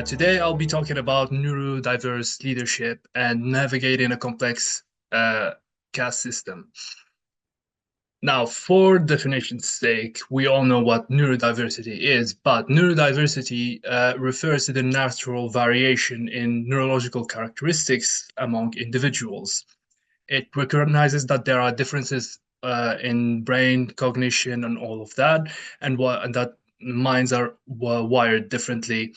Today, I'll be talking about neurodiverse leadership and navigating a complex caste system. Now, for definition's sake, we all know what neurodiversity is, but neurodiversity refers to the natural variation in neurological characteristics among individuals. It recognizes that there are differences in brain cognition and all of that, and that minds are wired differently.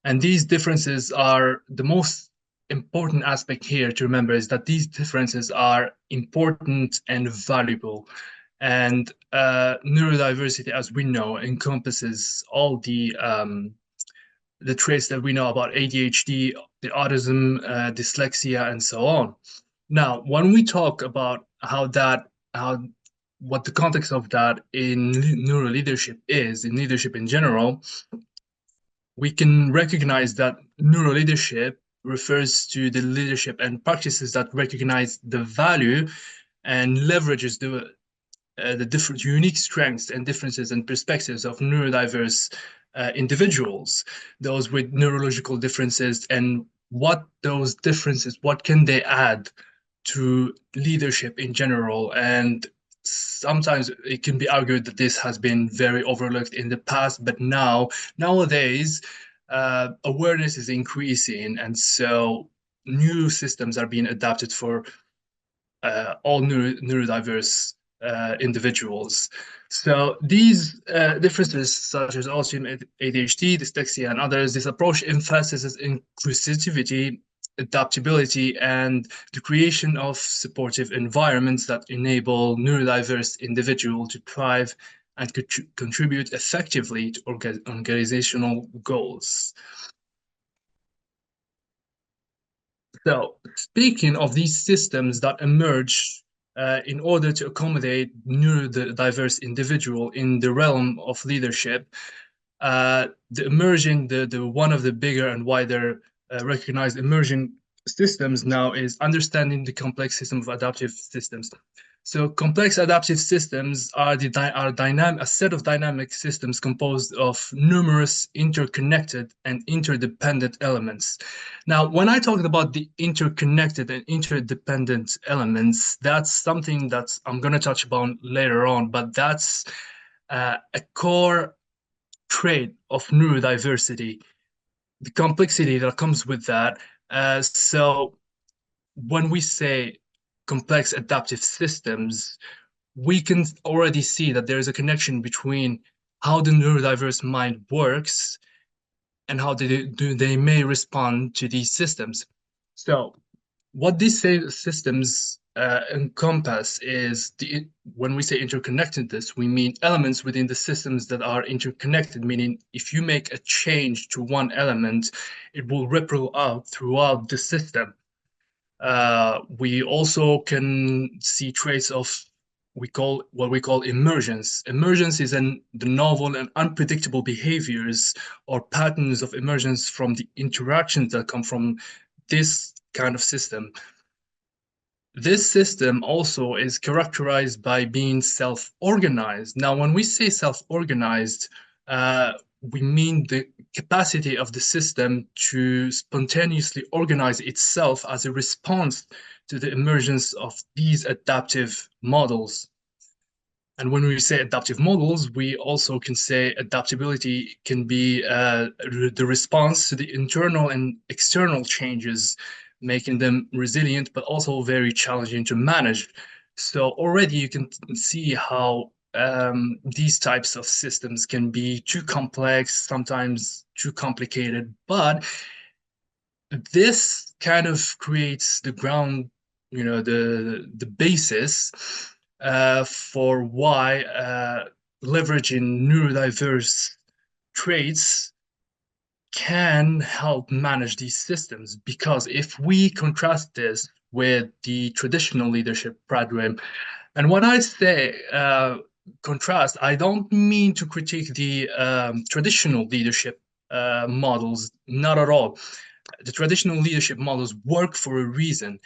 And these differences are the most important aspect here to remember is that these differences are important and valuable. And neurodiversity, as we know, encompasses all the traits that we know about ADHD, the autism, dyslexia, and so on. Now, when we talk about what the context of that in neuro leadership is, in leadership in general, we can recognize that neuro leadership refers to the leadership and practices that recognize the value and leverages the different unique strengths and differences and perspectives of neurodiverse individuals, those with neurological differences, and what those differences, what can they add to leadership in general. And sometimes it can be argued that this has been very overlooked in the past, but nowadays, awareness is increasing, and so new systems are being adapted for all neurodiverse individuals. So these differences, such as autism, ADHD, dyslexia, and others, this approach emphasizes inclusivity, adaptability, and the creation of supportive environments that enable neurodiverse individuals to thrive and contribute effectively to organizational goals. So, speaking of these systems that emerge in order to accommodate neurodiverse individual in the realm of leadership, the one of the bigger and wider recognized emerging systems now is understanding the complex system of adaptive systems. So complex adaptive systems are a set of dynamic systems composed of numerous interconnected and interdependent elements. Now, when I talked about the interconnected and interdependent elements, that's something that I'm going to touch upon later on, but that's a core trait of neurodiversity, the complexity that comes with that. So when we say complex adaptive systems, we can already see that there is a connection between how the neurodiverse mind works and how they may respond to these systems. So what these systems encompass is when we say interconnectedness, we mean elements within the systems that are interconnected, meaning if you make a change to one element, it will ripple out throughout the system. We also can see traits of what we call emergence. Emergence is the novel and unpredictable behaviors or patterns of emergence from the interactions that come from this kind of system. This system also is characterized by being self-organized. Now, when we say self-organized, we mean the capacity of the system to spontaneously organize itself as a response to the emergence of these adaptive models. And when we say adaptive models, we also can say adaptability can be the response to the internal and external changes, making them resilient, but also very challenging to manage. So already you can see how these types of systems can be too complex, sometimes too complicated, but this kind of creates the ground, the basis for why leveraging neurodiverse traits can help manage these systems. Because if we contrast this with the traditional leadership paradigm, and when I say contrast, I don't mean to critique the traditional leadership models, not at all. The traditional leadership models work for a reason.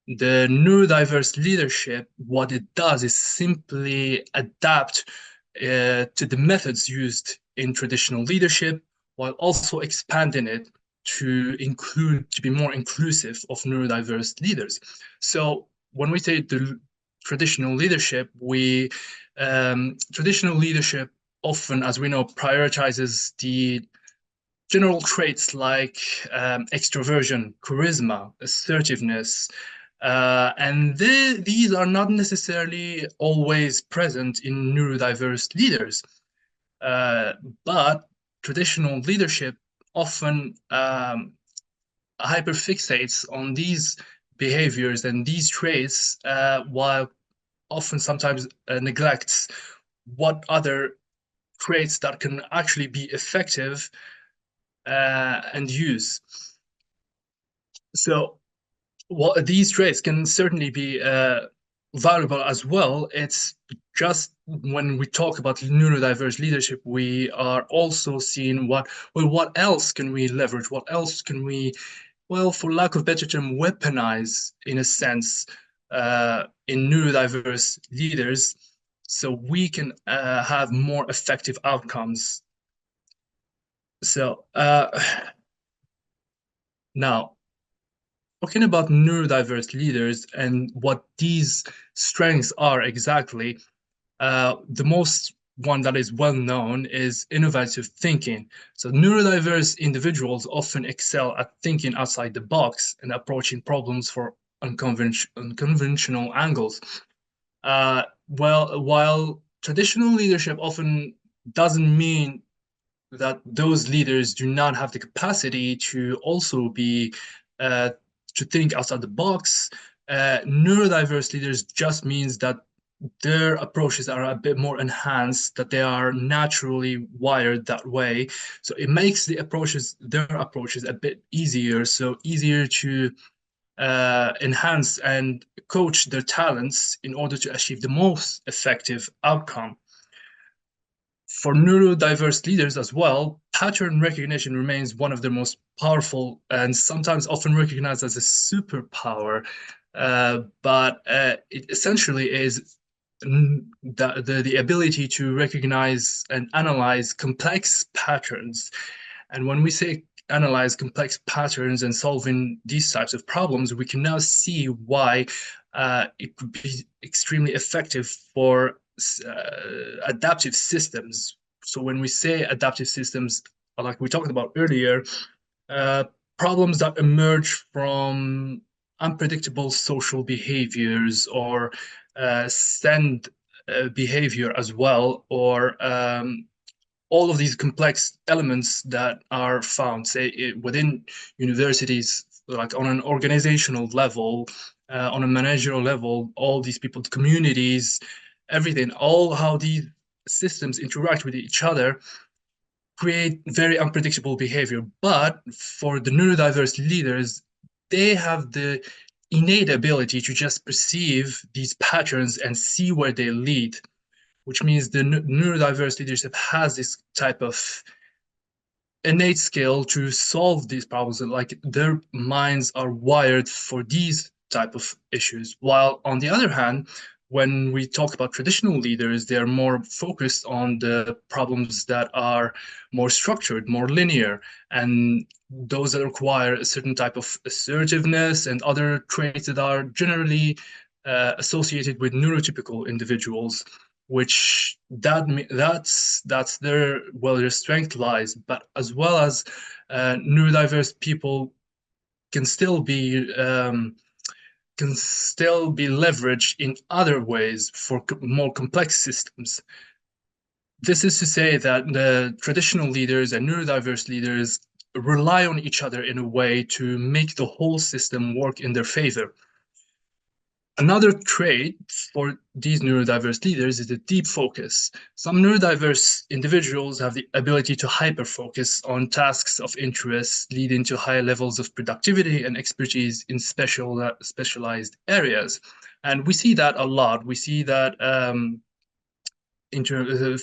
The neurodiverse leadership, what it does is simply adapt to the methods used in traditional leadership while also expanding it to be more inclusive of neurodiverse leaders. So when we say the traditional leadership, traditional leadership often, as we know, prioritizes the general traits like extroversion, charisma, assertiveness, and these are not necessarily always present in neurodiverse leaders. But traditional leadership often hyperfixates on these behaviors and these traits, while often sometimes neglects what other traits that can actually be effective and use. So what these traits can certainly be valuable as well. It's just when we talk about neurodiverse leadership, we are also seeing what else can we leverage? What else can we, well, for lack of better term, weaponize in a sense in neurodiverse leaders, so we can have more effective outcomes. So now, talking about neurodiverse leaders and what these strengths are exactly, the most one that is well known is innovative thinking. So neurodiverse individuals often excel at thinking outside the box and approaching problems for unconventional angles. While traditional leadership often doesn't mean that those leaders do not have the capacity to also be uh, to think outside the box. Neurodiverse leaders just means that their approaches are a bit more enhanced, that they are naturally wired that way. So it makes their approaches a bit easier, so easier to enhance and coach their talents in order to achieve the most effective outcome. For neurodiverse leaders as well, pattern recognition remains one of the most powerful and sometimes often recognized as a superpower. But it essentially is the ability to recognize and analyze complex patterns. And when we say analyze complex patterns and solving these types of problems, we can now see why it could be extremely effective for adaptive systems. So when we say adaptive systems, like we talked about earlier, uh, problems that emerge from unpredictable social behaviors or send behavior as well, or all of these complex elements that are found, say, within universities, like on an organizational level, on a managerial level, all these people, communities, everything, all how these systems interact with each other create very unpredictable behavior. But for the neurodiverse leaders, they have the innate ability to just perceive these patterns and see where they lead, which means the neurodiverse leadership has this type of innate skill to solve these problems, and like their minds are wired for these type of issues. While on the other hand, when we talk about traditional leaders, they're more focused on the problems that are more structured, more linear, and those that require a certain type of assertiveness and other traits that are generally associated with neurotypical individuals, which that's their, well, their strength lies. But as well as neurodiverse people can still be leveraged in other ways for more complex systems. This is to say that the traditional leaders and neurodiverse leaders rely on each other in a way to make the whole system work in their favor. Another trait for these neurodiverse leaders is the deep focus. Some neurodiverse individuals have the ability to hyper-focus on tasks of interest, leading to higher levels of productivity and expertise in specialized areas. And we see that a lot. We see that,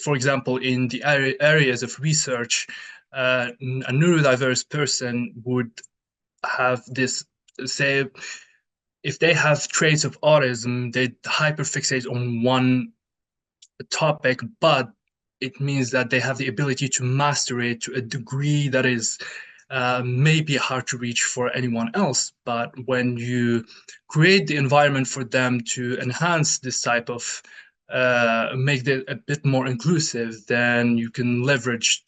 for example, in the areas of research, a neurodiverse person would have this, say, if they have traits of autism, they hyperfixate on one topic, but it means that they have the ability to master it to a degree that is maybe hard to reach for anyone else. But when you create the environment for them to enhance this type of make it a bit more inclusive, then you can leverage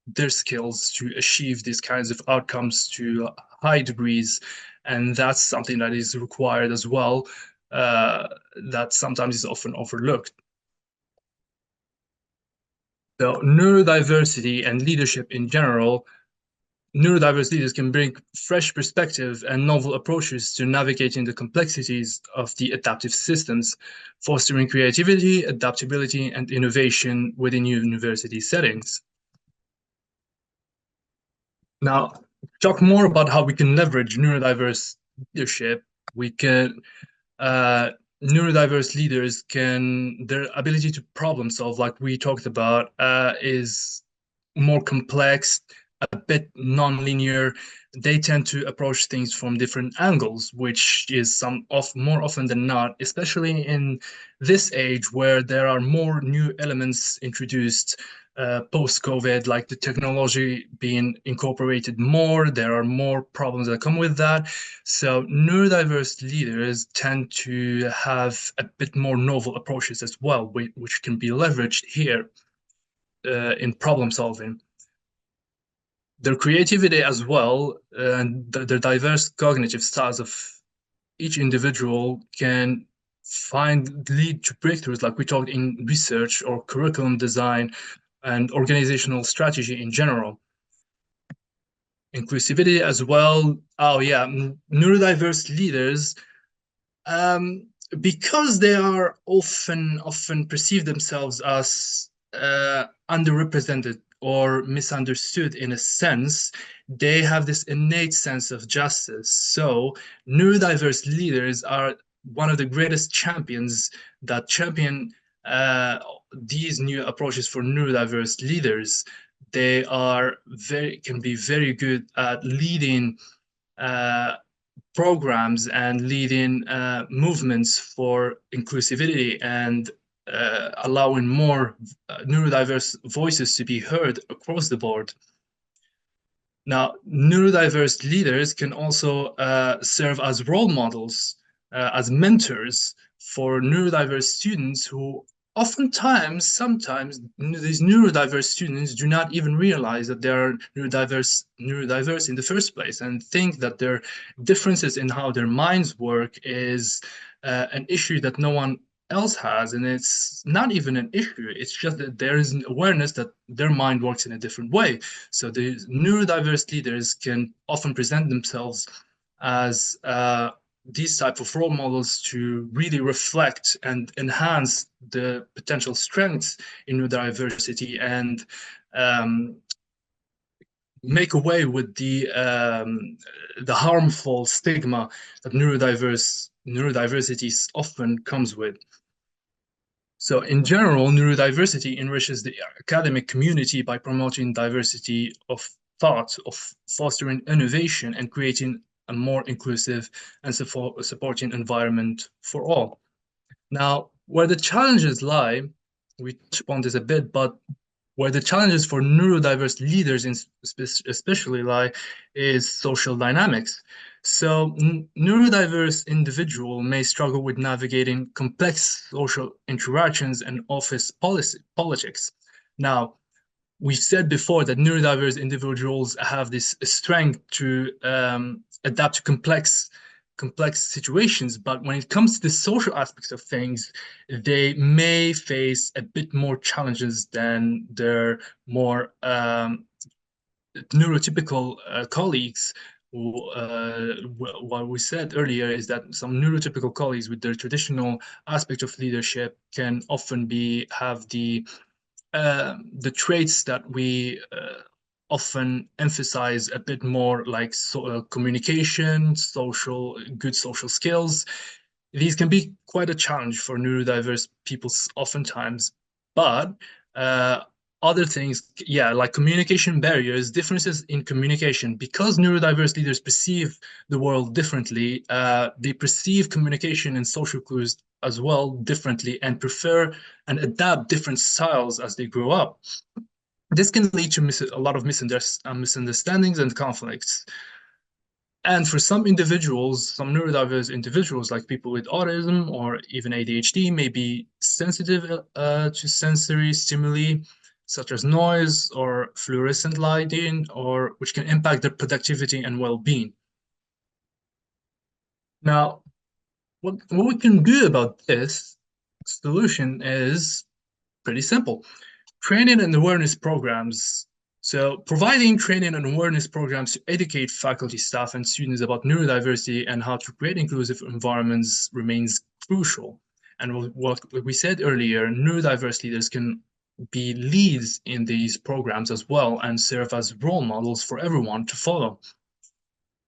their skills to achieve these kinds of outcomes to high degrees. And that's something that is required as well, that sometimes is often overlooked. So neurodiversity and leadership in general, neurodiverse leaders can bring fresh perspective and novel approaches to navigating the complexities of the adaptive systems, fostering creativity, adaptability, and innovation within university settings. Now, talk more about how we can leverage neurodiverse leadership. We can neurodiverse leaders can their ability to problem solve, like we talked about, is more complex, a bit non-linear. They tend to approach things from different angles, which is more often than not, especially in this age where there are more new elements introduced post-COVID, like the technology being incorporated more. There are more problems that come with that. So neurodiverse leaders tend to have a bit more novel approaches as well, which can be leveraged here in problem solving. Their creativity as well, and their diverse cognitive styles of each individual can lead to breakthroughs, like we talked in research or curriculum design and organizational strategy in general. Inclusivity as well. Oh yeah, neurodiverse leaders, because they are often perceive themselves as underrepresented or misunderstood in a sense, they have this innate sense of justice. So neurodiverse leaders are one of the greatest champions that champion these new approaches for neurodiverse leaders. They can be very good at leading programs and leading movements for inclusivity and allowing more neurodiverse voices to be heard across the board. Now, neurodiverse leaders can also serve as role models, as mentors for neurodiverse students who sometimes these neurodiverse students do not even realize that they are neurodiverse in the first place, and think that their differences in how their minds work is an issue that no one else has. And it's not even an issue, it's just that there is an awareness that their mind works in a different way. So the neurodiverse leaders can often present themselves as these type of role models to really reflect and enhance the potential strengths in neurodiversity and make away with the harmful stigma that neurodiversity often comes with. So in general, neurodiversity enriches the academic community by promoting diversity of thought, of fostering innovation, and creating a more inclusive and supporting environment for all. Now, where the challenges lie, we touched upon this a bit, but where the challenges for neurodiverse leaders especially lie is social dynamics. So neurodiverse individual may struggle with navigating complex social interactions and office politics. Now, we've said before that neurodiverse individuals have this strength to adapt to complex situations, but when it comes to the social aspects of things, they may face a bit more challenges than their more neurotypical colleagues. What we said earlier is that some neurotypical colleagues with their traditional aspect of leadership can often have the traits that we often emphasize a bit more, like communication, good social skills. These can be quite a challenge for neurodiverse people oftentimes, but other things, yeah, like communication barriers, differences in communication. Because neurodiverse leaders perceive the world differently, they perceive communication and social cues as well differently and prefer and adapt different styles as they grow up. This can lead to a lot of misunderstandings and conflicts. And for some individuals, some neurodiverse individuals, like people with autism or even ADHD, may be sensitive to sensory stimuli such as noise or fluorescent lighting, or which can impact their productivity and well-being. Now, what we can do about this solution is pretty simple. Training and awareness programs. So, providing training and awareness programs to educate faculty, staff, and students about neurodiversity and how to create inclusive environments remains crucial. And what we said earlier, neurodiverse leaders can be leads in these programs as well and serve as role models for everyone to follow.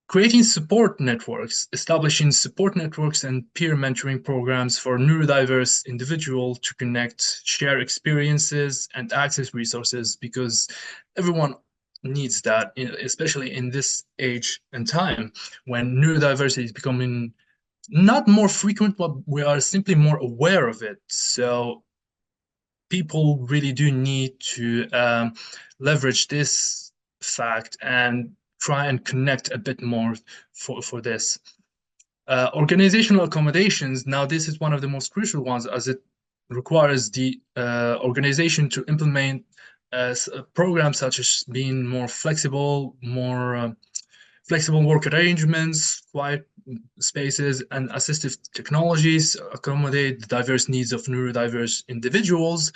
Creating support networks, establishing support networks and peer mentoring programs for neurodiverse individuals to connect, share experiences, and access resources, because everyone needs that, especially in this age and time when neurodiversity is becoming not more frequent, but we are simply more aware of it. So people really do need to leverage this fact and try and connect a bit more for this. Organizational accommodations, now this is one of the most crucial ones, as it requires the organization to implement programs such as being more flexible, more flexible work arrangements, quiet spaces, and assistive technologies accommodate the diverse needs of neurodiverse individuals.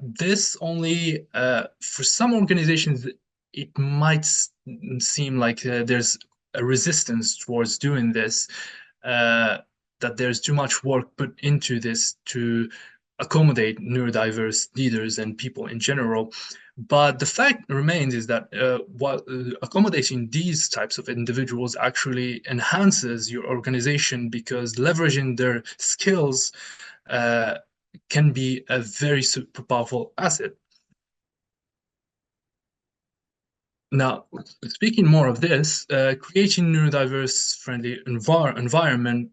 This only, for some organizations, it might seem like there's a resistance towards doing this, that there's too much work put into this to accommodate neurodiverse leaders and people in general. But the fact remains is that while accommodating these types of individuals actually enhances your organization, because leveraging their skills can be a very super powerful asset. Now, speaking more of this, creating neurodiverse friendly environment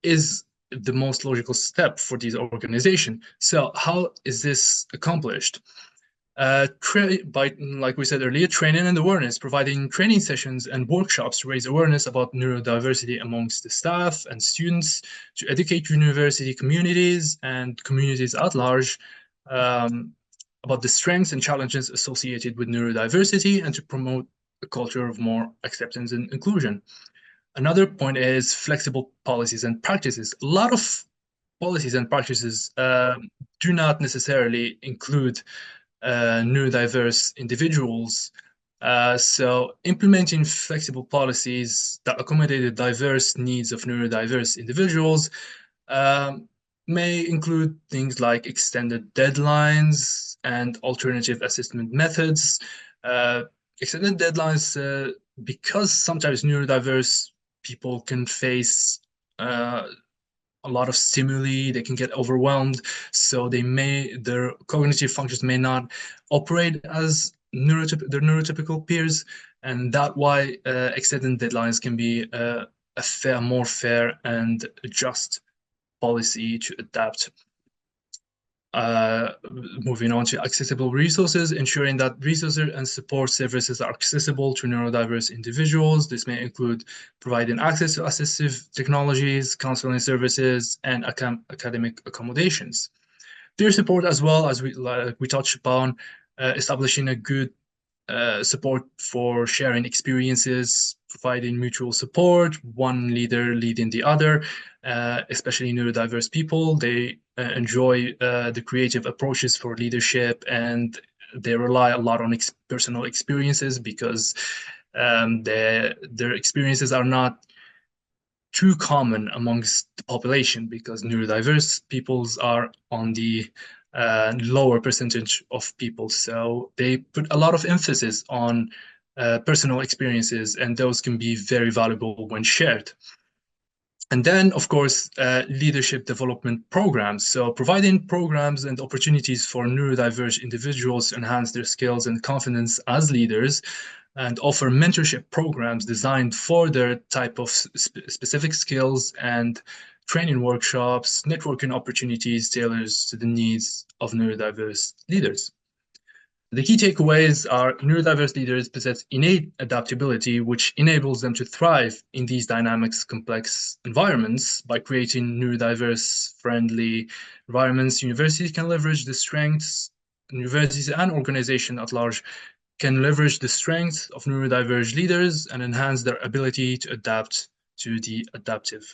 is the most logical step for these organizations. So how is this accomplished? By, like we said earlier, training and awareness, providing training sessions and workshops to raise awareness about neurodiversity amongst the staff and students, to educate university communities and communities at large about the strengths and challenges associated with neurodiversity, and to promote a culture of more acceptance and inclusion. Another point is flexible policies and practices. A lot of policies and practices do not necessarily include neurodiverse individuals. So implementing flexible policies that accommodate the diverse needs of neurodiverse individuals may include things like extended deadlines and alternative assessment methods. Extended deadlines, because sometimes neurodiverse people can face a lot of stimuli, they can get overwhelmed, so their cognitive functions may not operate as their neurotypical peers, and that why extended deadlines can be a more fair and just policy to adapt. Moving on to accessible resources, ensuring that resources and support services are accessible to neurodiverse individuals. This may include providing access to assistive technologies, counseling services, and academic accommodations. Peer support, as well, as we touched upon, establishing a good support for sharing experiences, providing mutual support, one leader leading the other, especially neurodiverse people. They enjoy the creative approaches for leadership, and they rely a lot on personal experiences, because their experiences are not too common amongst the population, because neurodiverse peoples are on the lower percentage of people. So they put a lot of emphasis on personal experiences, and those can be very valuable when shared. And then, of course, leadership development programs. So providing programs and opportunities for neurodiverse individuals to enhance their skills and confidence as leaders, and offer mentorship programs designed for their type of specific skills, and training workshops, networking opportunities tailored to the needs of neurodiverse leaders. The key takeaways are neurodiverse leaders possess innate adaptability, which enables them to thrive in these dynamic, complex environments. By creating neurodiverse friendly environments, universities can leverage the strengths, universities and organizations at large can leverage the strengths of neurodiverse leaders and enhance their ability to adapt to the adaptive,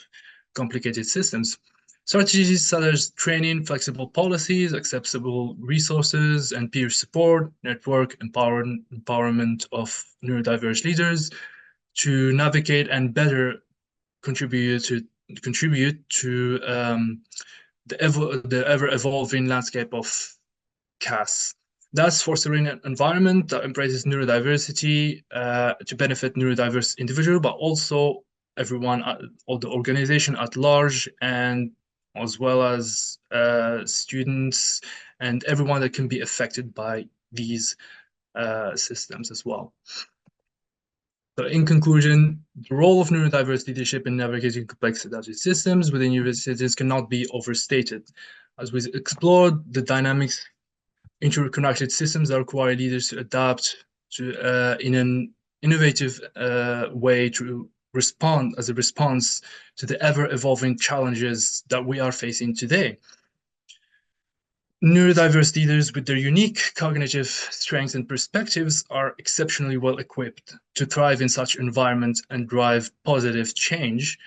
complicated systems. Strategies such as training, flexible policies, accessible resources, and peer support, network empowerment of neurodiverse leaders to navigate and better contribute to the ever-evolving landscape of CAS. Thus, fostering an environment that embraces neurodiversity to benefit neurodiverse individuals, but also everyone, all the organization at large, and as well as students and everyone that can be affected by these systems as well. So in conclusion, the role of neurodiverse leadership in navigating complex adaptive systems within universities cannot be overstated. As we explored the dynamics, interconnected systems that require leaders to adapt to in an innovative way to respond as a response to the ever-evolving challenges that we are facing today. Neurodiverse leaders with their unique cognitive strengths and perspectives are exceptionally well equipped to thrive in such environments and drive positive change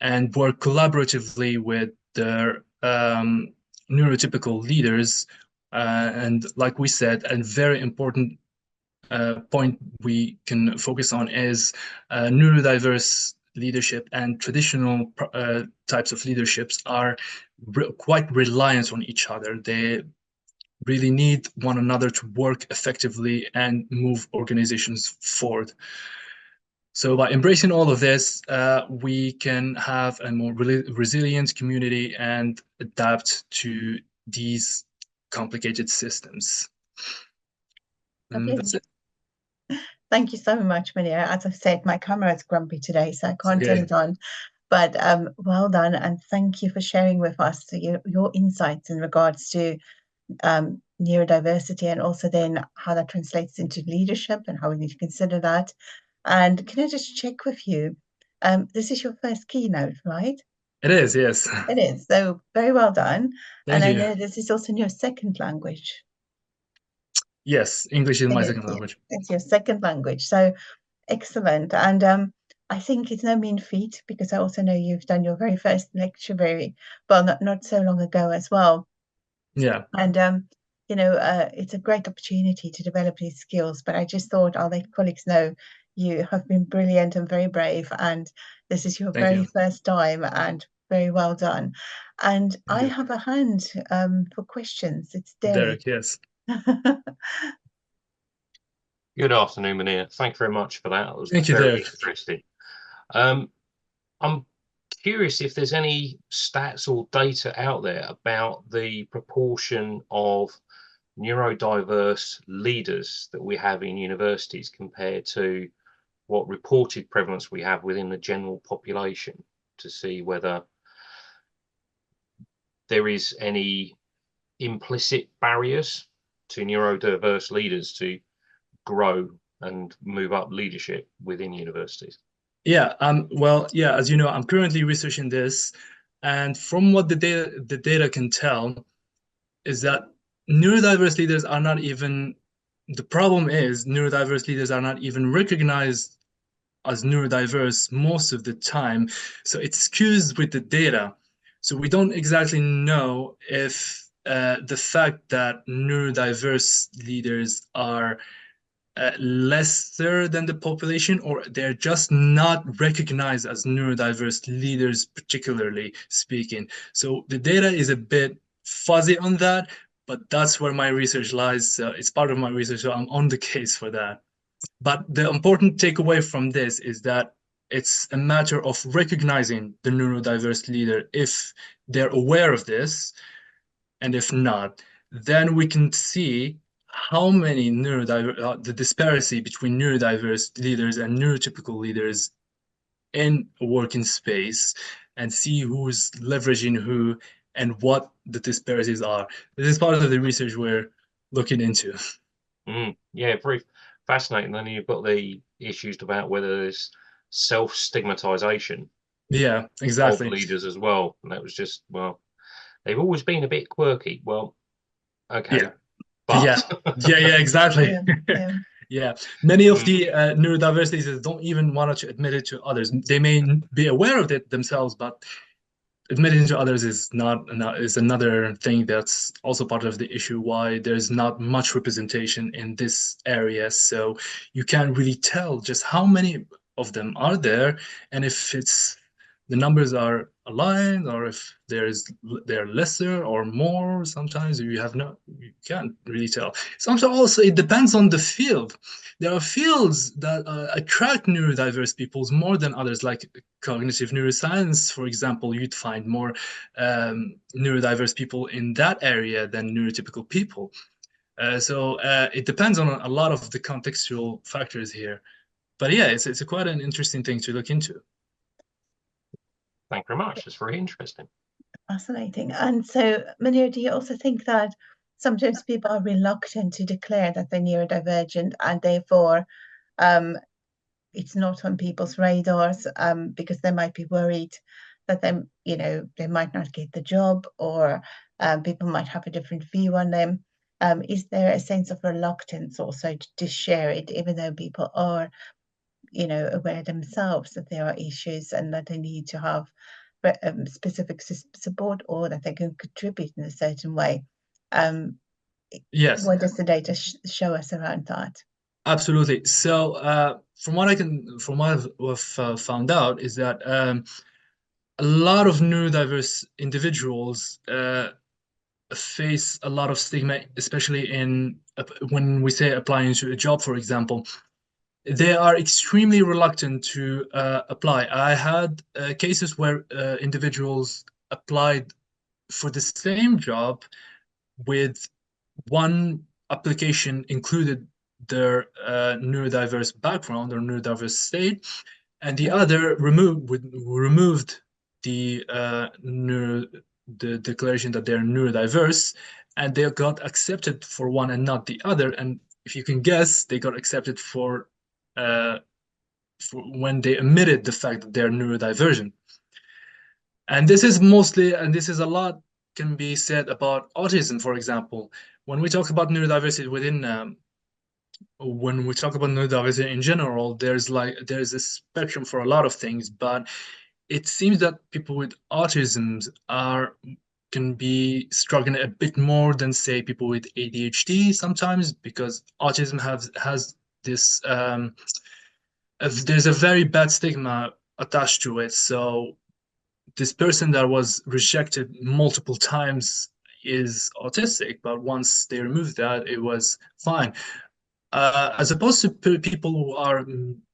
and work collaboratively with their neurotypical leaders. And like we said, a very important point we can focus on is neurodiverse leadership and traditional types of leaderships are quite reliant on each other. They really need one another to work effectively and move organizations forward. So by embracing all of this, we can have a more resilient community and adapt to these complicated systems. And that's it. Thank you so much, Mounir. As I've said, my camera is grumpy today, so I can't turn it on. But well done, and thank you for sharing with us your insights in regards to neurodiversity, and also then how that translates into leadership and how we need to consider that. And can I just check with you? This is your first keynote, right? It is, yes. It is. So very well done. Thank you. I know this is also in your second language. Yes, English is my second language. It's your second language. So excellent. And I think it's no mean feat, because I also know you've done your very first lecture not so long ago as well. Yeah. And it's a great opportunity to develop these skills. But I just thought I'll let colleagues know you have been brilliant and very brave, and this is your very first time, and very well done. And I have a hand for questions. It's Derek. Yes. Good afternoon, Mounir. Thank you very much for that. It was very interesting. I'm curious if there's any stats or data out there about the proportion of neurodiverse leaders that we have in universities compared to what reported prevalence we have within the general population, to see whether there is any implicit barriers to neurodiverse leaders to grow and move up leadership within universities. Yeah, as you know, I'm currently researching this, and from what the data can tell is that neurodiverse leaders are not even, the problem is neurodiverse leaders are not even recognized as neurodiverse most of the time. So it skews with the data. So we don't exactly know if the fact that neurodiverse leaders are lesser than the population, or they're just not recognized as neurodiverse leaders, particularly speaking. So the data is a bit fuzzy on that, but that's where my research lies. It's part of my research, so I'm on the case for that. But the important takeaway from this is that it's a matter of recognizing the neurodiverse leader if they're aware of this, and if not, then we can see how many the disparity between neurodiverse leaders and neurotypical leaders in a working space, and see who's leveraging who and what the disparities are. This is part of the research we're looking into. Yeah, very fascinating. Then you've got the issues about whether there's self-stigmatization. Yeah, exactly. Of leaders as well. And that was just, well, they've always been a bit quirky. Well, okay. Yeah. But yeah, exactly. Yeah. Many of the neurodiverse leaders don't even want to admit it to others. They may be aware of it themselves, but admitting to others is is another thing that's also part of the issue why there's not much representation in this area. So you can't really tell just how many of them are there, and if the numbers are aligned, or if they're lesser or more. Sometimes you can't really tell. Sometimes also it depends on the field. There are fields that attract neurodiverse peoples more than others, like cognitive neuroscience, for example. You'd find more neurodiverse people in that area than neurotypical people. So it depends on a lot of the contextual factors here. But yeah, it's quite an interesting thing to look into. Thank you very much. It's very interesting. Fascinating. And so, Mounir, do you also think that sometimes people are reluctant to declare that they're neurodivergent, and therefore it's not on people's radars because they might be worried that they might not get the job, or people might have a different view on them? Is there a sense of reluctance also to share it, even though people are, aware themselves that there are issues and that they need to have specific support, or that they can contribute in a certain way? Yes. What does the data show us around that? Absolutely. So from what I've found out is that a lot of neurodiverse individuals face a lot of stigma, especially when we say applying to a job, for example. They are extremely reluctant to apply. I had cases where individuals applied for the same job with one application included their neurodiverse background or neurodiverse state, and the other removed the the declaration that they're neurodiverse, and they got accepted for one and not the other. And if you can guess, they got accepted for when they omitted the fact that they're neurodivergent. And this is a lot can be said about autism, for example. When we talk about neurodiversity when we talk about neurodiversity in general, there's a spectrum for a lot of things, but it seems that people with autism can be struggling a bit more than, say, people with ADHD sometimes, because autism has this there's a very bad stigma attached to it. So this person that was rejected multiple times is autistic, but once they removed that, it was fine. As opposed to people who are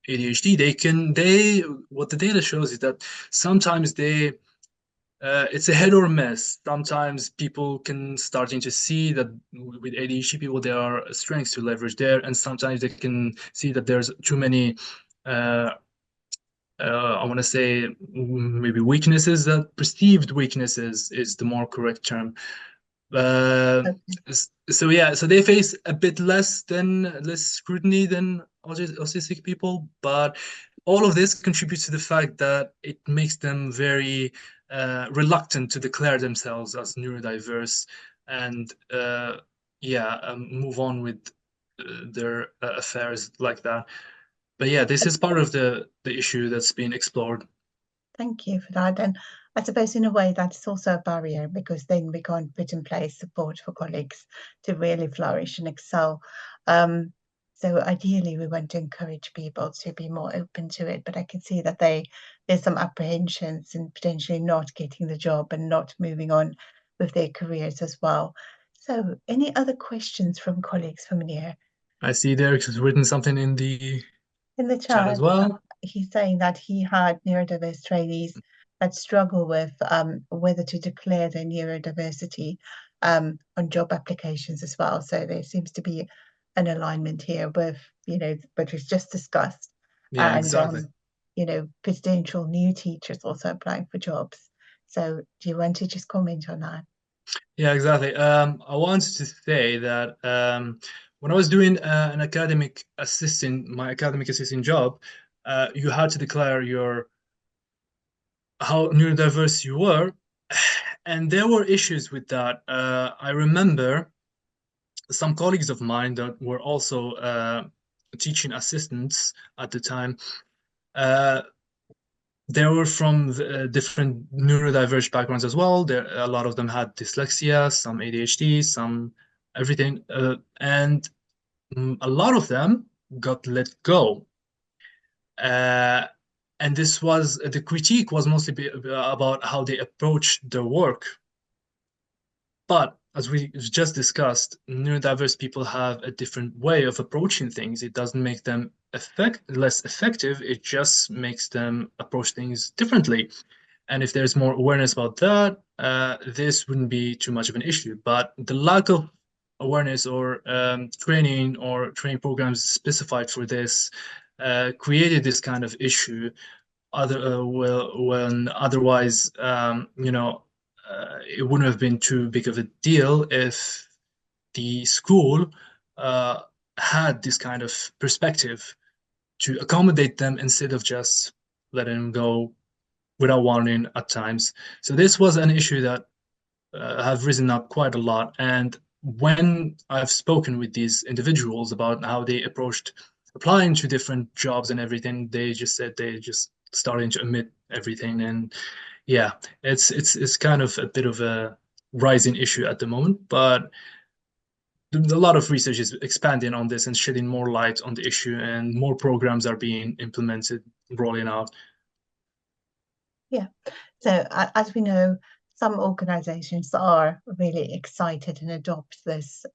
ADHD, what the data shows is that sometimes it's a hit or miss. Sometimes people can starting to see that with ADHD people, there are strengths to leverage there, and sometimes they can see that there's too many I want to say maybe weaknesses, that perceived weaknesses is the more correct term. So yeah, so they face a bit less scrutiny than autistic people, but all of this contributes to the fact that it makes them very reluctant to declare themselves as neurodiverse and move on with their affairs like that. But yeah, this is part of the issue that's being explored. Thank you for that. And I suppose in a way that's also a barrier, because then we can't put in place support for colleagues to really flourish and excel. So ideally, we want to encourage people to be more open to it, but I can see that there's some apprehensions in potentially not getting the job and not moving on with their careers as well. So any other questions from colleagues from Mounir? I see Derek has written something in the chat as well. he's saying that he had neurodiverse trainees that struggle with whether to declare their neurodiversity on job applications as well. So there seems to be an alignment here with, what was just discussed. Yeah, and, exactly. Potential new teachers also applying for jobs. So do you want to just comment on that? Yeah, exactly. I wanted to say that when I was doing my academic assistant job, you had to declare how neurodiverse you were, and there were issues with that. I remember some colleagues of mine that were also teaching assistants at the time. They were from different neurodiverse backgrounds as well. A lot of them had dyslexia, some ADHD, some everything, and a lot of them got let go. And the critique was mostly about how they approached their work. But as we just discussed, neurodiverse people have a different way of approaching things. It doesn't make them less effective. It just makes them approach things differently. And if there's more awareness about that, this wouldn't be too much of an issue. But the lack of awareness or training programs specified for this created this kind of issue. When otherwise, it wouldn't have been too big of a deal if the school had this kind of perspective to accommodate them instead of just letting them go without warning at times. So this was an issue that have risen up quite a lot. And when I've spoken with these individuals about how they approached applying to different jobs and everything, they just said they just starting to omit everything. And yeah, it's kind of a bit of a rising issue at the moment, but a lot of research is expanding on this and shedding more light on the issue, and more programs are being implemented, rolling out. Yeah. So as we know, some organizations are really excited and adopt this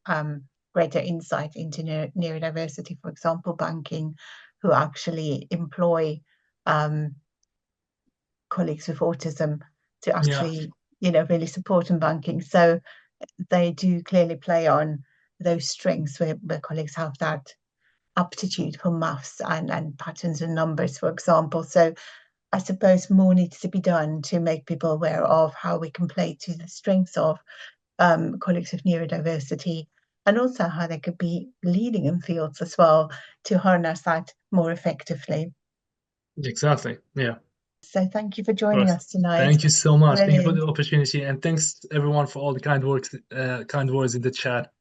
greater insight into neurodiversity. For example, banking, who actually employ colleagues with autism to actually, really support in banking. So they do clearly play on those strengths where colleagues have that aptitude for maths and patterns and numbers, for example. So I suppose more needs to be done to make people aware of how we can play to the strengths of colleagues with neurodiversity, and also how they could be leading in fields as well to harness that more effectively. Exactly. Yeah. So thank you for joining us tonight. Thank you so much. Brilliant. Thank you for the opportunity, and thanks everyone for all the kind words in the chat.